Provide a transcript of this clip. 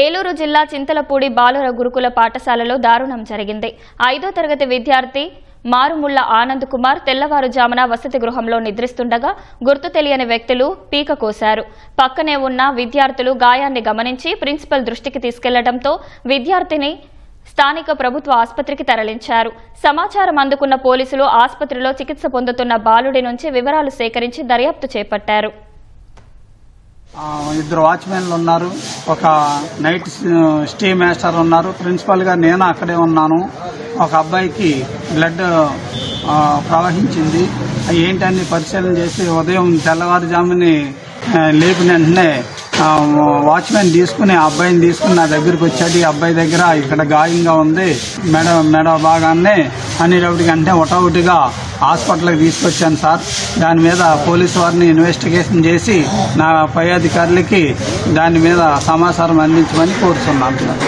ఏలూరు జిల్లా చింతలపూడి బాలుర గురుకుల పాఠశాలలో దారుణం జరిగింది. 5వ తరగతి విద్యార్థి మారుముళ్ల ఆనంద్ కుమార్ తెల్లవారుజామున వసతి గృహంలో నిద్రిస్తుండగా గుర్తు తెలియని వ్యక్తులు పీక కోశారు. పక్కనే ఉన్న విద్యార్థులు గాయాన్ని గమనించి ప్రిన్సిపల్ దృష్టికి తీసుకెళ్లడంతో విద్యార్థిని స్థానిక ప్రభుత్వ ఆసుపత్రికి తరలించారు. సమాచారం అందుకున్న పోలీసులు ఆసుపత్రిలో చికిత్స పొందుతున్న బాలుడి నుంచి వివరాలు సేకరించి దర్యాప్తు చేపట్టారు. ఇద్దరు వాచ్మెన్లు ఉన్నారు, ఒక నైట్ స్టే మాస్టర్ ఉన్నారు, ప్రిన్సిపల్ గా నేను అక్కడే ఉన్నాను. ఒక అబ్బాయికి బ్లడ్ ప్రవహించింది. ఏంటని పరిశీలన చేసి ఉదయం తెల్లవారుజాముని లేపిన వెంటనే వాచ్మెన్ తీసుకుని ఆ అబ్బాయిని తీసుకుని నా దగ్గరికి వచ్చాడు. ఈ అబ్బాయి దగ్గర ఇక్కడ గాయంగా ఉంది, మెడ భాగాన్ని అనేటప్పటికి అంటే ఒకటిగా హాస్పిటల్కి తీసుకొచ్చాను సార్. దాని మీద పోలీసు వారిని ఇన్వెస్టిగేషన్ చేసి నా పై అధికారులకి దాని మీద సమాచారం అందించమని కోరుతున్నాను సార్.